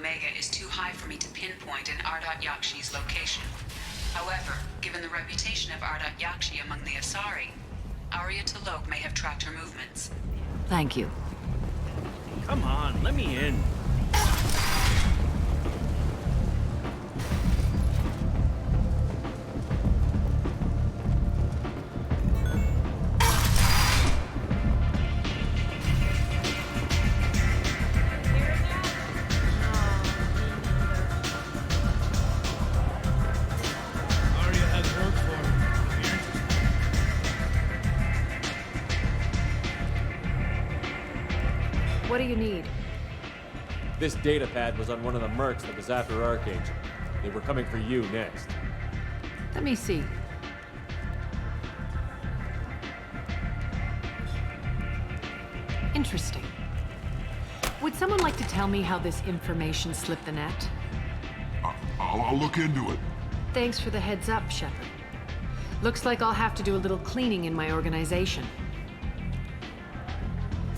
Omega is too high for me to pinpoint an Ardat-Yakshi's location. However, given the reputation of Ardat-Yakshi among the Asari, Arya T'Loak may have tracked her movements. Thank you. Come on, let me in. What do you need? This data pad was on one of the mercs that was after Archangel. They were coming for you next. Let me see. Interesting. Would someone like to tell me how this information slipped the net? I'll look into it. Thanks for the heads up, Shepard. Looks like I'll have to do a little cleaning in my organization.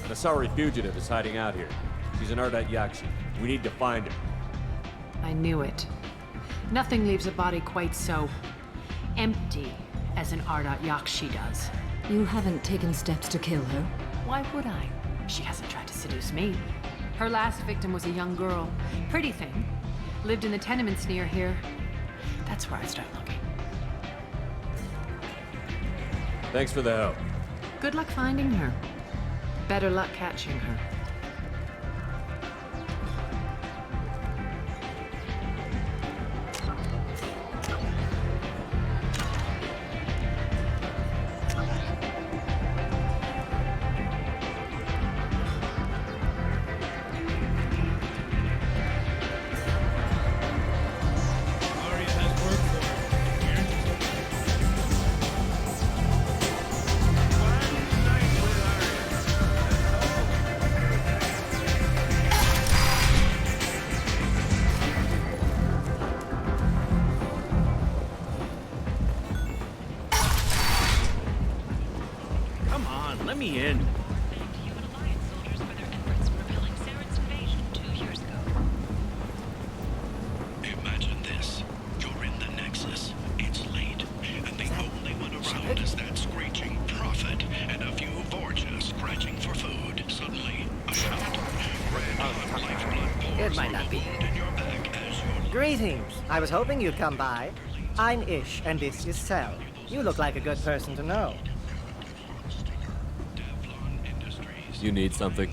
An Asari fugitive is hiding out here. She's an Ardat-Yakshi. We need to find her. I knew it. Nothing leaves a body quite so empty as an Ardat-Yakshi does. You haven't taken steps to kill her? Why would I? She hasn't tried to seduce me. Her last victim was a young girl. Pretty thing. Lived in the tenements near here. That's where I start looking. Thanks for the help. Good luck finding her. Better luck catching her. Let me in. Human Alliance soldiers for their efforts repelling Saren's invasion 2 years ago. Imagine this. You're in the Nexus. It's late. And the only one around is that screeching prophet and a few Vorjas scratching for food. Suddenly, a shot. Red hot lifeblood pours It might not from a be. wound in your back as you're... Greetings. I was hoping you'd come by. I'm Ish, and this is Cell. You look like a good person to know. You need something?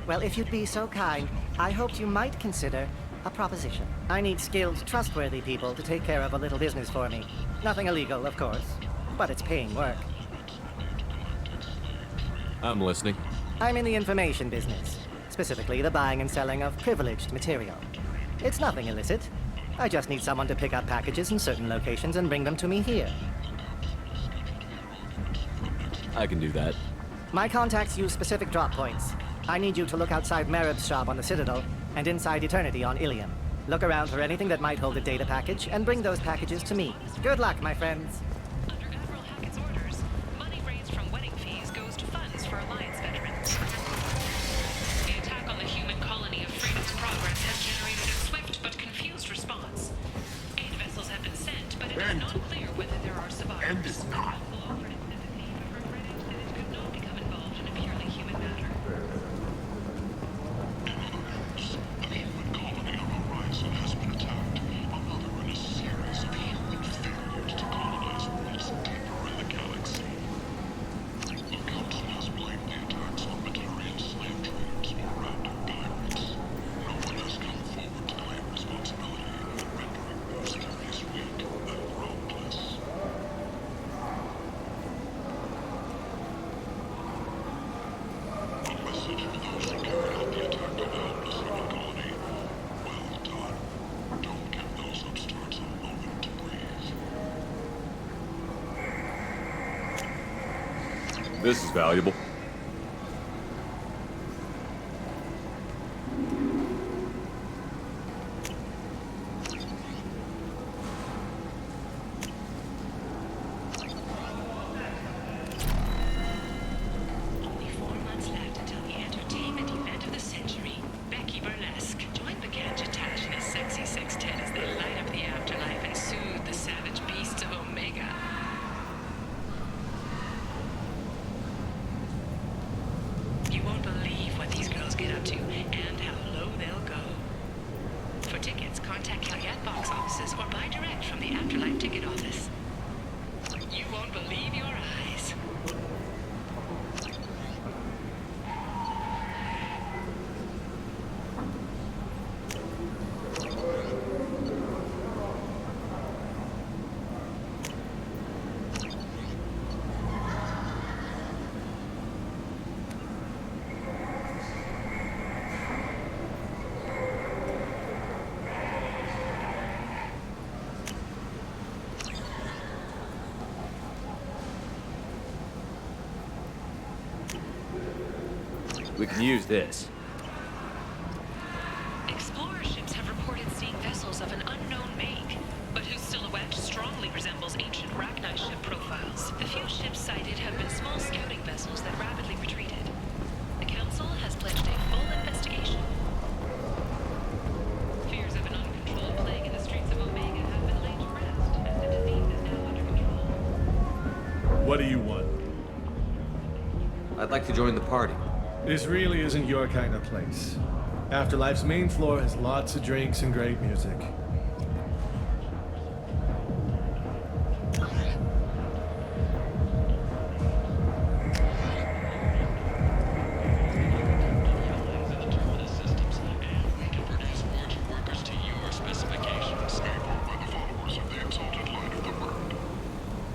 Well, if you'd be so kind, I hoped you might consider a proposition. I need skilled, trustworthy people to take care of a little business for me. Nothing illegal, of course, but it's paying work. I'm listening. I'm in the information business, specifically the buying and selling of privileged material. It's nothing illicit. I just need someone to pick up packages in certain locations and bring them to me here. I can do that. My contacts use specific drop points. I need you to look outside Marib's shop on the Citadel and inside Eternity on Ilium. Look around for anything that might hold a data package and bring those packages to me. Good luck, my friends. Under Admiral Hackett's orders, money raised from wedding fees goes to funds for Alliance veterans. The attack on the human colony of Freedom's Progress has generated a swift but confused response. 8 vessels have been sent, but it is not clear whether there are survivors. End is not. Local authorities have regretted that it could not become involved in a purely human matter. A human colony on the horizon has been attacked. Another in a series of human failures to colonize worlds deeper in the galaxy. The Council has blamed the attacks on Batarian slave traders or random pirates. No one has come forward to claim responsibility, rendering those theories weak and groundless. A message for those who carried out the attack on the helpless human colony. Well done. Don't give those upstarts a moment to breathe. This is valuable. Only 4 months left until the entertainment event of the century. Becky Burlesque. Join Bacanja Tash and his sexy sextet as they light up the afterlife and soothe the savage beasts of Omega. You won't believe what these girls get up to and how low they'll go. For tickets, contact Caveat box offices or buy direct from the Afterlife ticket office. You won't believe your eyes. We can use this. Explorer ships have reported seeing vessels of an unknown make, but whose silhouette strongly resembles ancient Rachni ship profiles. The few ships sighted have been small scouting vessels that rapidly retreated. The Council has pledged a full investigation. Fears of an uncontrolled plague in the streets of Omega have been laid to rest, as the disease is now under control. What do you want? I'd like to join the party. This really isn't your kind of place. Afterlife's main floor has lots of drinks and great music.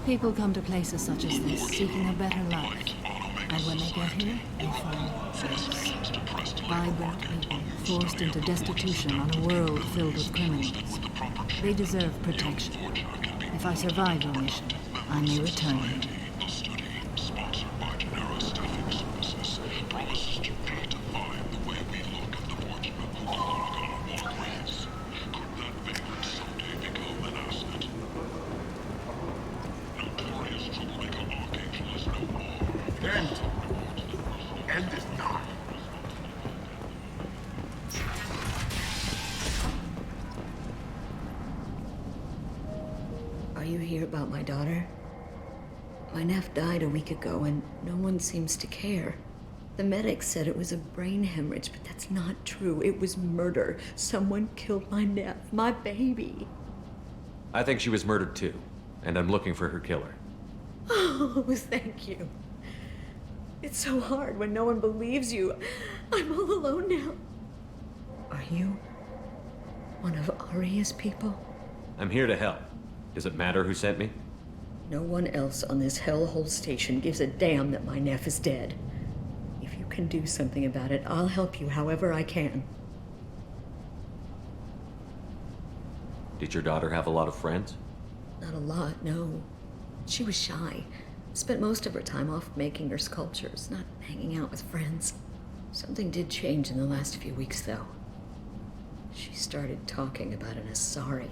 People come to places such as this seeking a better life. And when they get here, they find chaos. Vibrant people forced into destitution on a world filled with criminals. They deserve protection. If I survive your mission, I may return here. The study, sponsored by Genera Staffing Services, promises to redefine the way we look at the fortunate who call our walkways. Could that vagrant someday become an asset? Notorious troublemaker Archangel is no more. End is not. Are you here about my daughter? My nephew died a week ago and no one seems to care. The medics said it was a brain hemorrhage, but that's not true. It was murder. Someone killed my nephew, my baby. I think she was murdered too, and I'm looking for her killer. Oh, thank you. It's so hard when no one believes you. I'm all alone now. Are you one of Aria's people? I'm here to help. Does it matter who sent me? No one else on this hellhole station gives a damn that my nephew is dead. If you can do something about it, I'll help you however I can. Did your daughter have a lot of friends? Not a lot, no. She was shy. Spent most of her time off making her sculptures, not hanging out with friends. Something did change in the last few weeks, though. She started talking about an Asari.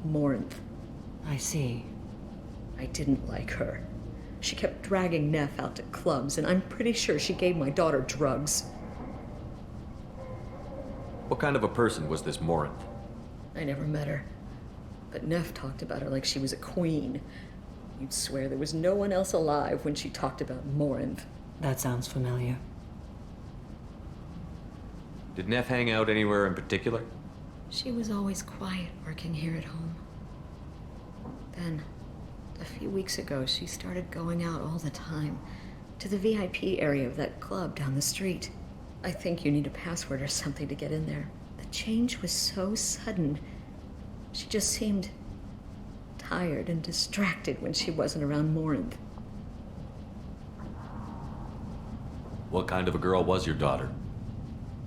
Morinth. I see. I didn't like her. She kept dragging Neff out to clubs, and I'm pretty sure she gave my daughter drugs. What kind of a person was this Morinth? I never met her. But Neff talked about her like she was a queen. You'd swear there was no one else alive when she talked about Morinth. That sounds familiar. Did Neff hang out anywhere in particular? She was always quiet working here at home. Then, a few weeks ago, she started going out all the time to the VIP area of that club down the street. I think you need a password or something to get in there. The change was so sudden. She just seemed tired and distracted when she wasn't around Morinth. What kind of a girl was your daughter?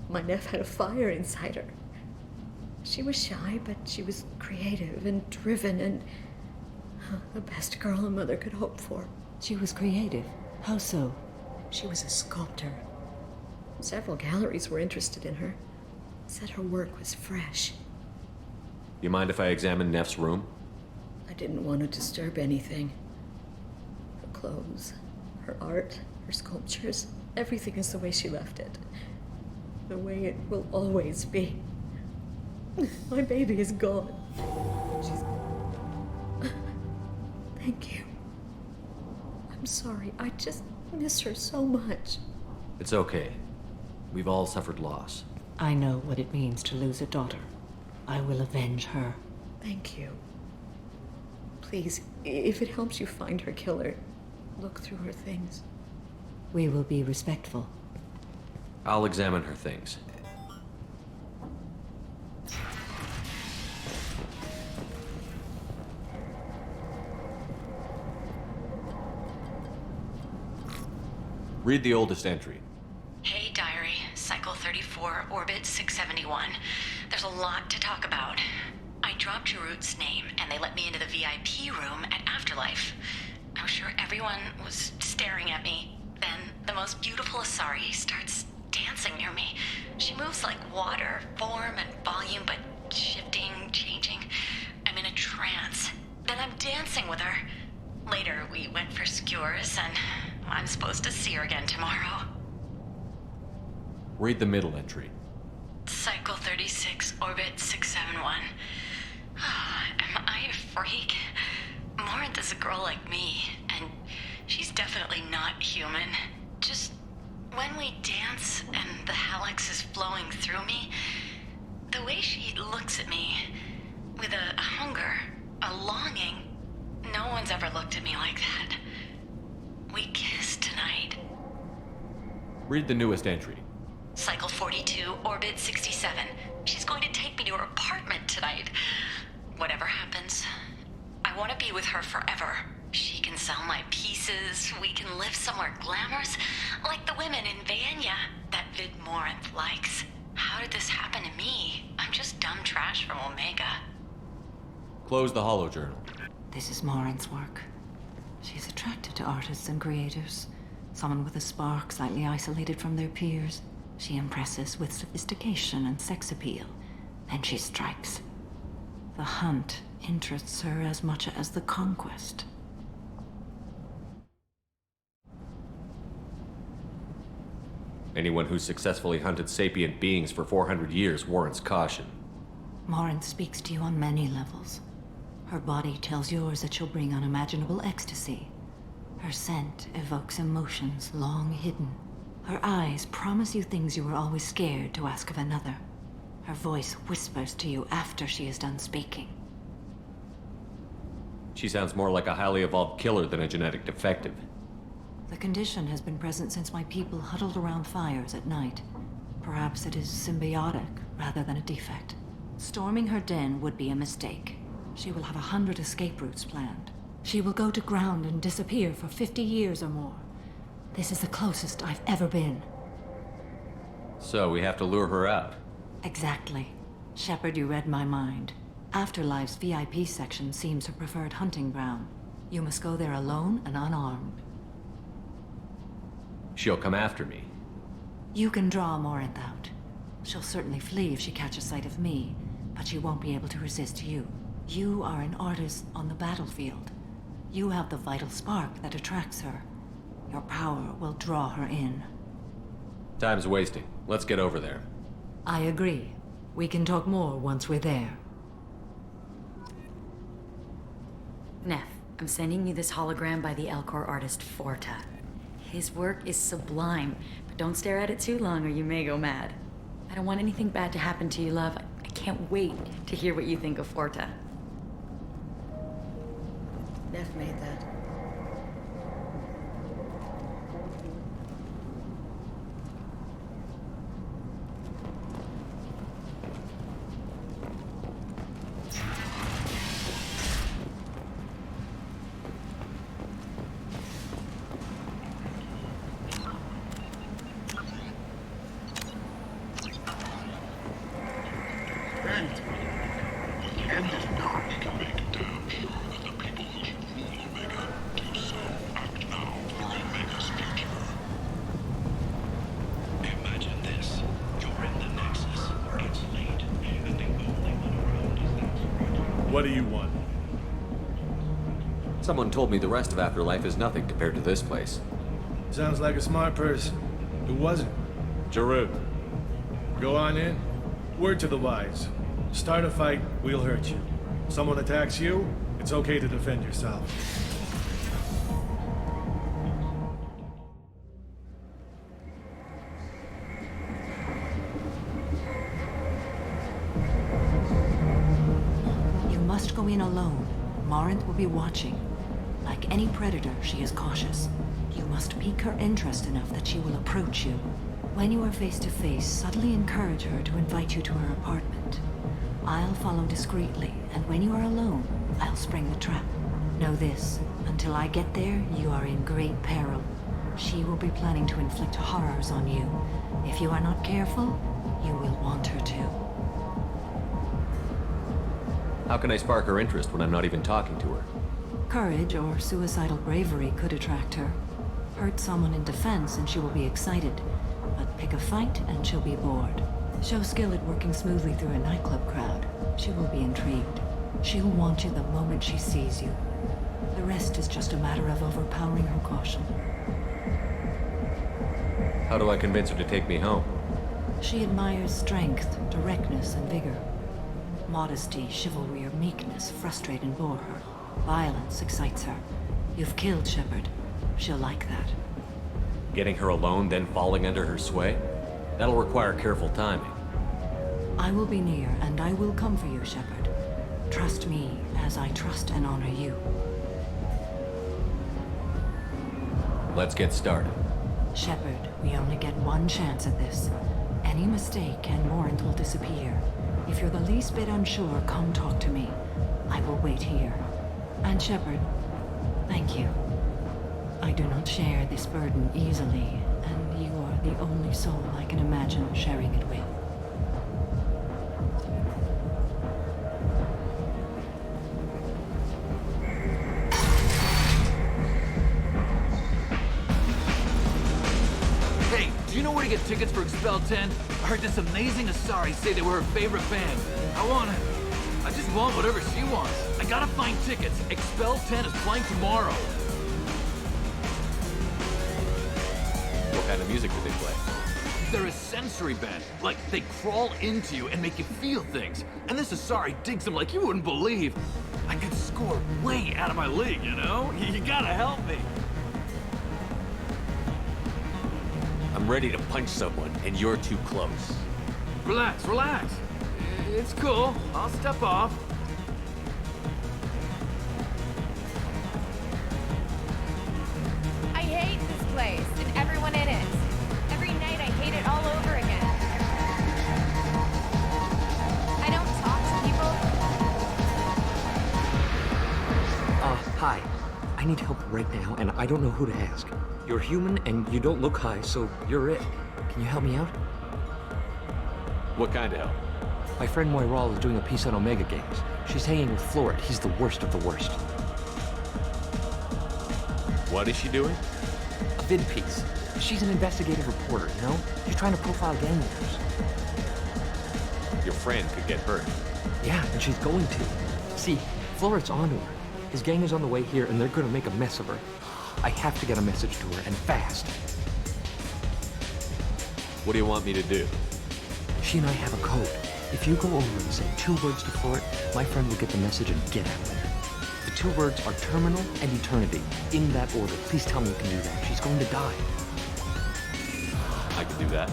My Neff had a fire inside her. She was shy, but she was creative and driven and the best girl a mother could hope for. She was creative. How so? She was a sculptor. Several galleries were interested in her. Said her work was fresh. You mind if I examine Neff's room? I didn't want to disturb anything. Her clothes, her art, her sculptures, everything is the way she left it. The way it will always be. My baby is gone. She's... Thank you. I'm sorry. I just miss her so much. It's okay. We've all suffered loss. I know what it means to lose a daughter. I will avenge her. Thank you. Please, if it helps you find her killer, look through her things. We will be respectful. I'll examine her things. Read the oldest entry. Hey, Diary. Cycle 34, Orbit 671. There's a lot to talk about. I dropped Jarut's name, and they let me into the VIP room at Afterlife. I'm sure everyone was staring at me. Then, the most beautiful Asari starts dancing near me. She moves like water, form and volume, but shifting, changing. I'm in a trance. Then I'm dancing with her. Later, we went for skewers, and I'm supposed to see her again tomorrow. Read the middle entry. Cycle 36, Orbit 671. Am I a freak? Morinth is a girl like me, and she's definitely not human. Just when we dance and the hallux is flowing through me, the way she looks at me with a hunger, a longing, no one's ever looked at me like that. We kissed tonight. Read the newest entry. Cycle 42, Orbit 67. She's going to take me to her apartment tonight. Whatever happens, I want to be with her forever. She can sell my pieces. We can live somewhere glamorous, like the women in Vanya that Vid Morinth likes. How did this happen to me? I'm just dumb trash from Omega. Close the holo journal. This is Morinth's work. She's attracted to artists and creators. Someone with a spark, slightly isolated from their peers. She impresses with sophistication and sex appeal. Then she strikes. The hunt interests her as much as the conquest. Anyone who's successfully hunted sapient beings for 400 years warrants caution. Morinth speaks to you on many levels. Her body tells yours that she'll bring unimaginable ecstasy. Her scent evokes emotions long hidden. Her eyes promise you things you were always scared to ask of another. Her voice whispers to you after she is done speaking. She sounds more like a highly evolved killer than a genetic defective. The condition has been present since my people huddled around fires at night. Perhaps it is symbiotic rather than a defect. Storming her den would be a mistake. She will have 100 escape routes planned. She will go to ground and disappear for 50 years or more. This is the closest I've ever been. So we have to lure her out. Exactly. Shepard, you read my mind. Afterlife's VIP section seems her preferred hunting ground. You must go there alone and unarmed. She'll come after me. You can draw Morinth out. She'll certainly flee if she catches sight of me, but she won't be able to resist you. You are an artist on the battlefield. You have the vital spark that attracts her. Your power will draw her in. Time's wasting. Let's get over there. I agree. We can talk more once we're there. Neff, I'm sending you this hologram by the Elcor artist Forta. His work is sublime, but don't stare at it too long or you may go mad. I don't want anything bad to happen to you, love. I can't wait to hear what you think of Forta. Neff made that. What do you want? Someone told me the rest of Afterlife is nothing compared to this place. Sounds like a smart person. Who was it? Jarut. Go on in. Word to the wise. Start a fight, we'll hurt you. Someone attacks you, it's okay to defend yourself. You must go in alone. Morinth will be watching. Like any predator, she is cautious. You must pique her interest enough that she will approach you. When you are face to face, subtly encourage her to invite you to her apartment. I'll follow discreetly, and when you are alone, I'll spring the trap. Know this, until I get there, you are in great peril. She will be planning to inflict horrors on you. If you are not careful, you will want her to. How can I spark her interest when I'm not even talking to her? Courage or suicidal bravery could attract her. Hurt someone in defense and she will be excited. But pick a fight and she'll be bored. Show skill at working smoothly through a nightclub crowd. She will be intrigued. She'll want you the moment she sees you. The rest is just a matter of overpowering her caution. How do I convince her to take me home? She admires strength, directness, and vigor. Modesty, chivalry, or meekness frustrate and bore her. Violence excites her. You've killed Shepard. She'll like that. Getting her alone, then falling under her sway? That'll require careful timing. I will be near, and I will come for you, Shepard. Trust me as I trust and honor you. Let's get started. Shepard, we only get one chance at this. Any mistake and Morinth will disappear. If you're the least bit unsure, come talk to me. I will wait here. And Shepard, thank you. I do not share this burden easily, and you are the only soul I can imagine sharing it with. Hey, do you know where to get tickets for Expel 10? I heard this amazing Asari say they were her favorite band. I just want whatever she wants. I gotta find tickets. Expel 10 is playing tomorrow. What kind of music do they play? They're a sensory band. Like, they crawl into you and make you feel things. And this Asari digs them like you wouldn't believe. I could score way out of my league, you know? You gotta help me. I'm ready to punch someone, and you're too close. Relax, relax. It's cool. I'll step off. I hate this place and everyone in it. Every night I hate it all over again. I don't talk to people. Hi. I need help right now, and I don't know who to ask. You're human, and you don't look high, so you're it. Can you help me out? What kind of help? My friend Moiral is doing a piece on Omega Games. She's hanging with Florid. He's the worst of the worst. What is she doing? A vid piece. She's an investigative reporter, you know? She's trying to profile gang members. Your friend could get hurt. Yeah, and she's going to. See, Floret's onto her. His gang is on the way here, and they're gonna make a mess of her. I have to get a message to her, and fast. What do you want me to do? She and I have a code. If you go over and say 2 words to Floret, my friend will get the message and get out of there. The 2 words are terminal and eternity, in that order. Please tell me you can do that. She's going to die. I can do that.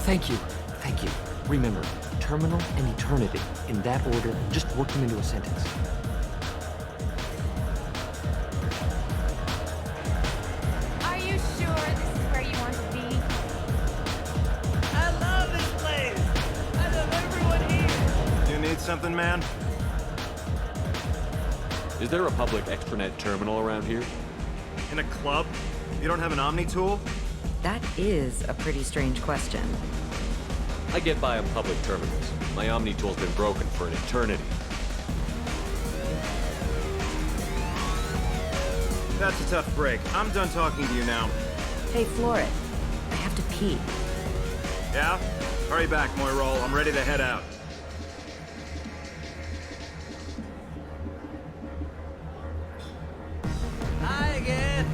Thank you. Thank you. Remember, terminal and eternity, in that order. Just work them into a sentence. Are you sure this is where you want to be? I love this place! I love everyone here! You need something, man? Is there a public extranet terminal around here? In a club? You don't have an Omni tool? That is a pretty strange question. I get by on public terminals. My Omni tool's been broken for an eternity. That's a tough break. I'm done talking to you now. Hey, Floret, I have to pee. Yeah? Hurry back, Moirol. I'm ready to head out. Hi again.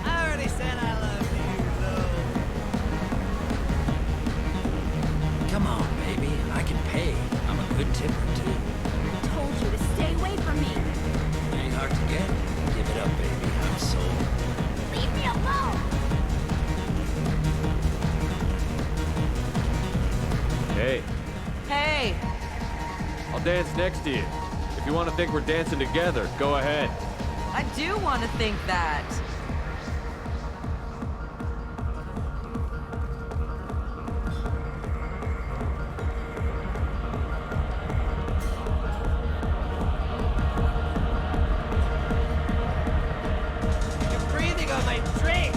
I already said I love you, though. Come on, baby. I can pay. I'm a good tipper, too. I told you to stay away from me. Ain't hard to get. Give it up, baby. I'm sold. Leave me alone! Hey, Hey! I'll dance next to you. If you want to think we're dancing together, go ahead. I do want to think that. You're breathing on my drink!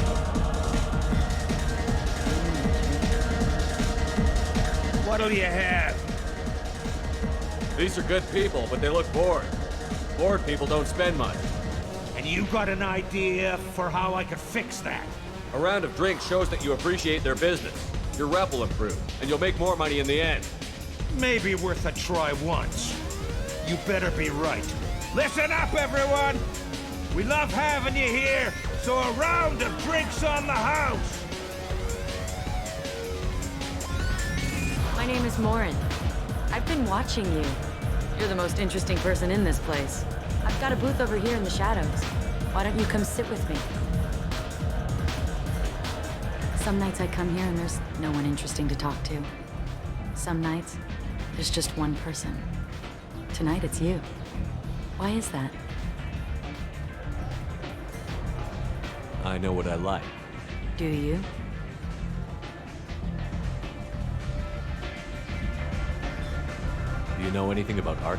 What'll you have? These are good people, but they look bored. Bored people don't spend much. And you got an idea for how I could fix that? A round of drinks shows that you appreciate their business. Your rep will improve, and you'll make more money in the end. Maybe worth a try once. You better be right. Listen up, everyone! We love having you here, so a round of drinks on the house! My name is Morin. I've been watching you. You're the most interesting person in this place. I've got a booth over here in the shadows. Why don't you come sit with me? Some nights I come here and there's no one interesting to talk to. Some nights, there's just one person. Tonight it's you. Why is that? I know what I like. Do you? Do you know anything about art?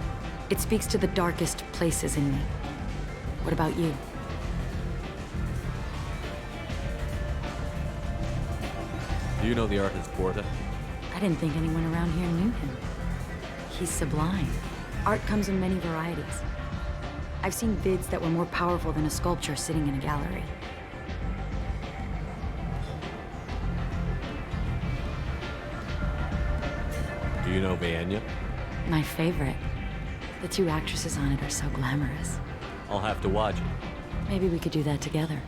It speaks to the darkest places in me. What about you? Do you know the artist Porta? I didn't think anyone around here knew him. He's sublime. Art comes in many varieties. I've seen vids that were more powerful than a sculpture sitting in a gallery. Do you know Vianya? My favorite. The 2 actresses on it are so glamorous. I'll have to watch it. Maybe we could do that together.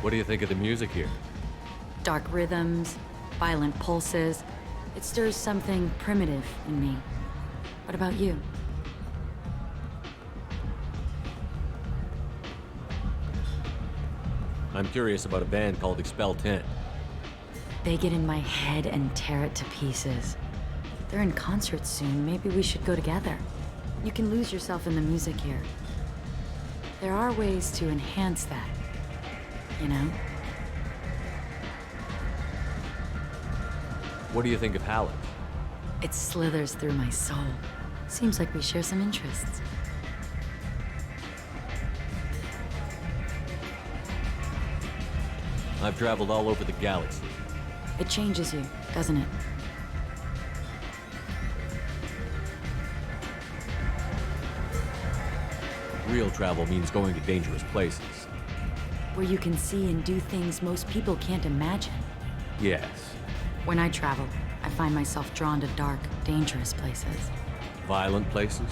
What do you think of the music here? Dark rhythms, violent pulses. It stirs something primitive in me. What about you? I'm curious about a band called Expel 10. They get in my head and tear it to pieces. They're in concert soon. Maybe we should go together. You can lose yourself in the music here. There are ways to enhance that, you know? What do you think of Halleck? It slithers through my soul. Seems like we share some interests. I've traveled all over the galaxy. It changes you, doesn't it? Real travel means going to dangerous places. Where you can see and do things most people can't imagine. Yes. When I travel, I find myself drawn to dark, dangerous places. Violent places?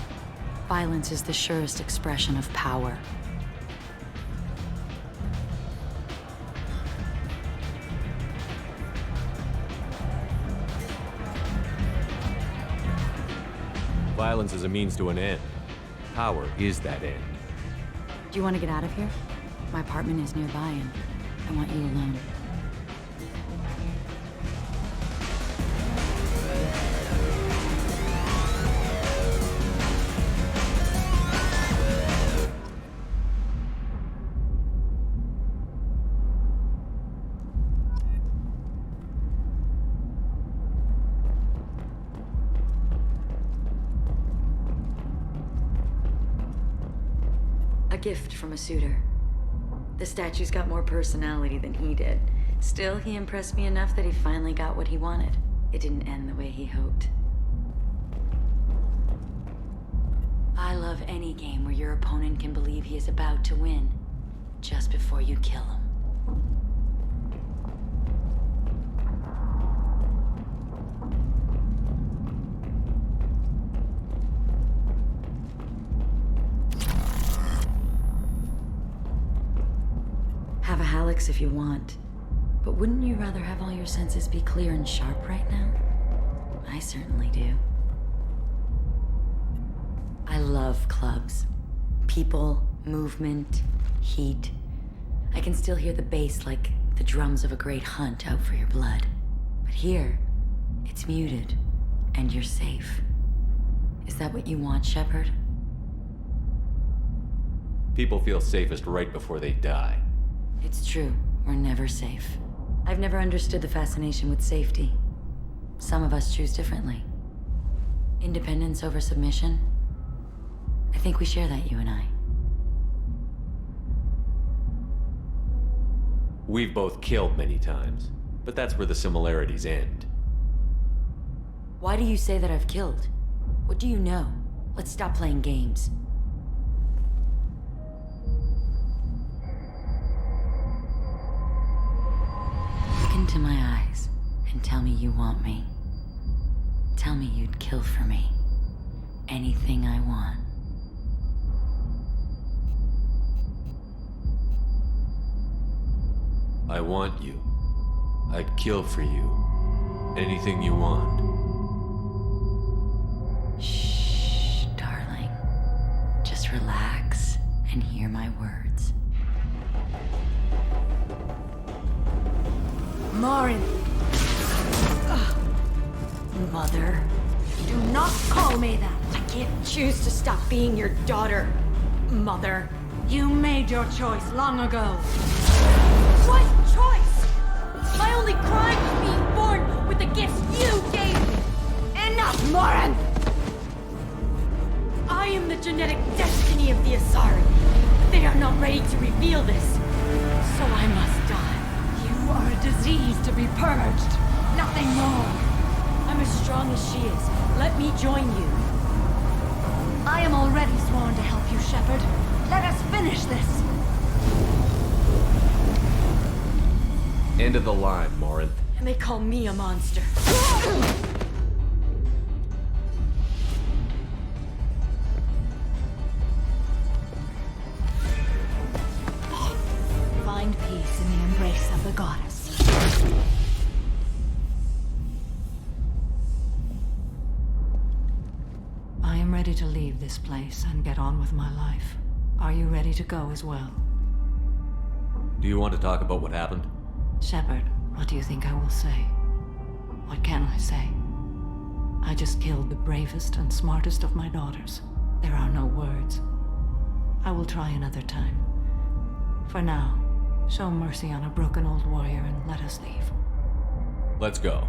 Violence is the surest expression of power. Violence is a means to an end. Power is that end. Do you want to get out of here? My apartment is nearby and I want you alone. A gift from a suitor. The statue's got more personality than he did. Still, he impressed me enough that he finally got what he wanted. It didn't end the way he hoped. I love any game where your opponent can believe he is about to win, just before you kill him. Have a Hallex if you want, but wouldn't you rather have all your senses be clear and sharp right now? I certainly do. I love clubs. People, movement, heat. I can still hear the bass like the drums of a great hunt out for your blood. But here, it's muted, and you're safe. Is that what you want, Shepard? People feel safest right before they die. It's true. We're never safe. I've never understood the fascination with safety. Some of us choose differently. Independence over submission? I think we share that, you and I. We've both killed many times, but that's where the similarities end. Why do you say that I've killed? What do you know? Let's stop playing games. Look into my eyes and tell me you want me. Tell me you'd kill for me. Anything I want. I want you. I'd kill for you. Anything you want. Shh, darling. Just relax and hear my words. Marin! Mother. Do not call me that! I can't choose to stop being your daughter, Mother. You made your choice long ago. What choice? My only crime was being born with the gifts you gave me! Enough, Marin! I am the genetic destiny of the Asari. They are not ready to reveal this, so I must die. You are a disease to be purged, nothing more. I'm as strong as she is. Let me join you. I am already sworn to help you, Shepard. Let us finish this. End of the line, Morin. And they call me a monster. Find peace in the embrace of the goddess. I am ready to leave this place and get on with my life. Are you ready to go as well? Do you want to talk about what happened? Shepard, what do you think I will say? What can I say? I just killed the bravest and smartest of my daughters. There are no words. I will try another time. For now, show mercy on a broken old warrior and let us leave. Let's go.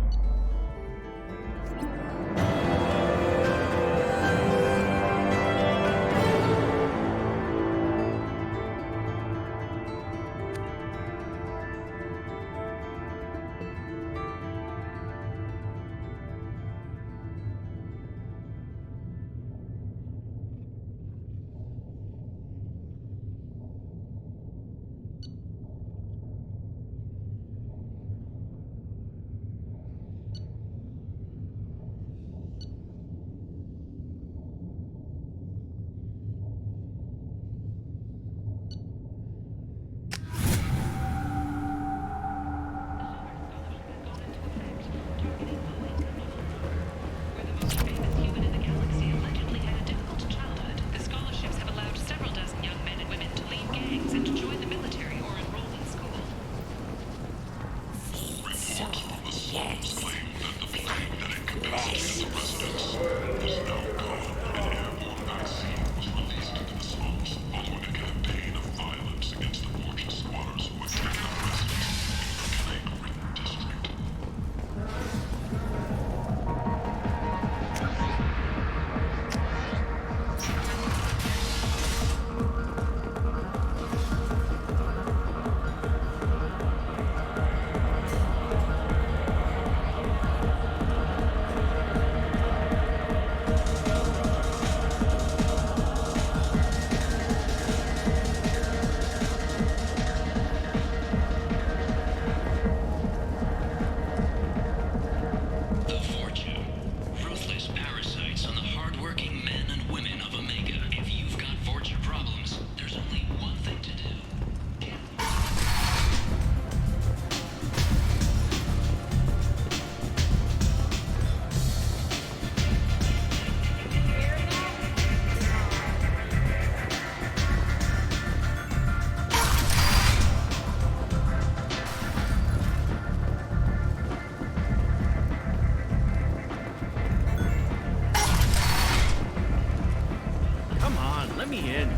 Let me in.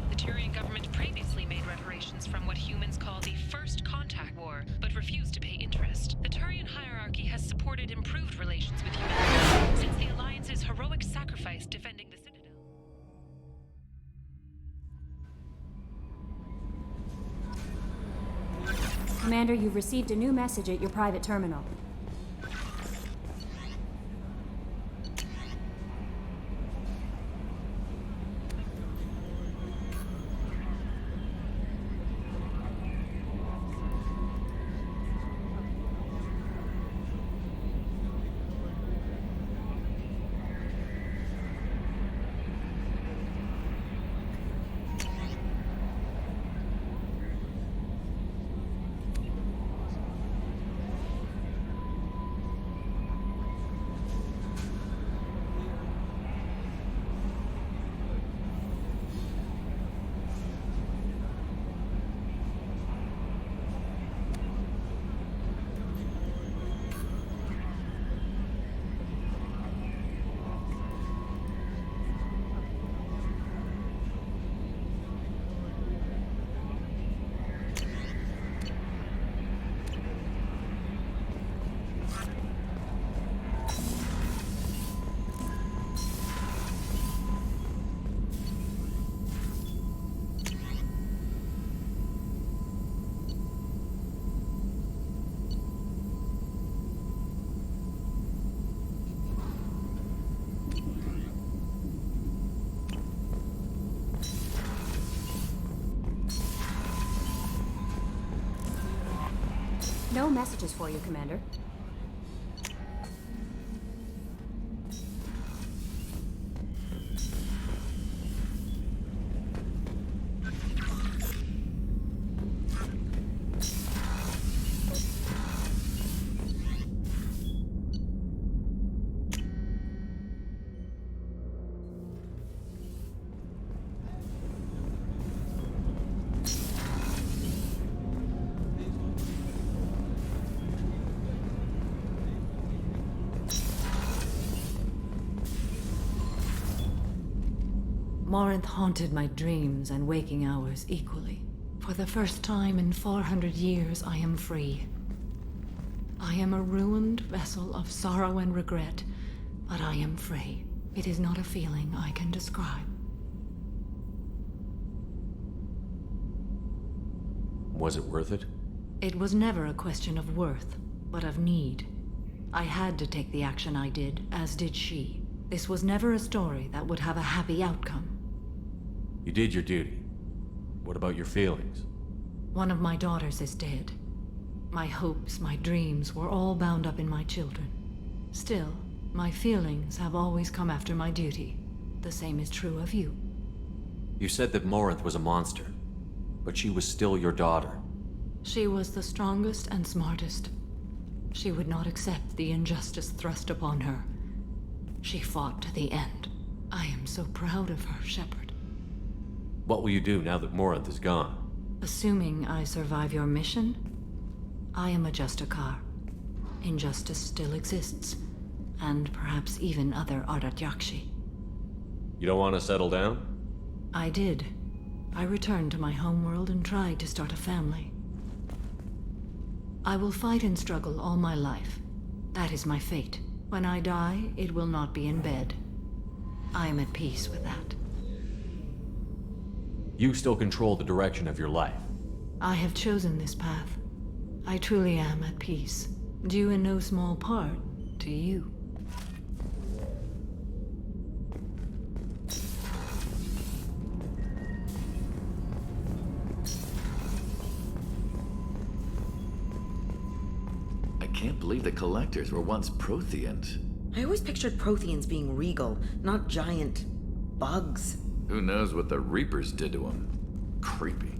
The Turian government previously made reparations from what humans call the First Contact War, but refused to pay interest. The Turian hierarchy has supported improved relations with humanity since the Alliance's heroic sacrifice defending the Citadel. Commander, you've received a new message at your private terminal. No messages for you, Commander. Morinth haunted my dreams and waking hours equally. For the first time in 400 years, I am free. I am a ruined vessel of sorrow and regret, but I am free. It is not a feeling I can describe. Was it worth it? It was never a question of worth, but of need. I had to take the action I did, as did she. This was never a story that would have a happy outcome. You did your duty. What about your feelings? One of my daughters is dead. My hopes, my dreams were all bound up in my children. Still, my feelings have always come after my duty. The same is true of you. You said that Morinth was a monster, but she was still your daughter. She was the strongest and smartest. She would not accept the injustice thrust upon her. She fought to the end. I am so proud of her, Shepard. What will you do now that Morinth is gone? Assuming I survive your mission, I am a Justicar. Injustice still exists, and perhaps even other Ardat-Yakshi. You don't want to settle down? I did. I returned to my homeworld and tried to start a family. I will fight and struggle all my life. That is my fate. When I die, it will not be in bed. I am at peace with that. You still control the direction of your life. I have chosen this path. I truly am at peace, due in no small part to you. I can't believe the Collectors were once Protheans. I always pictured Protheans being regal, not giant bugs. Who knows what the Reapers did to them? Creepy.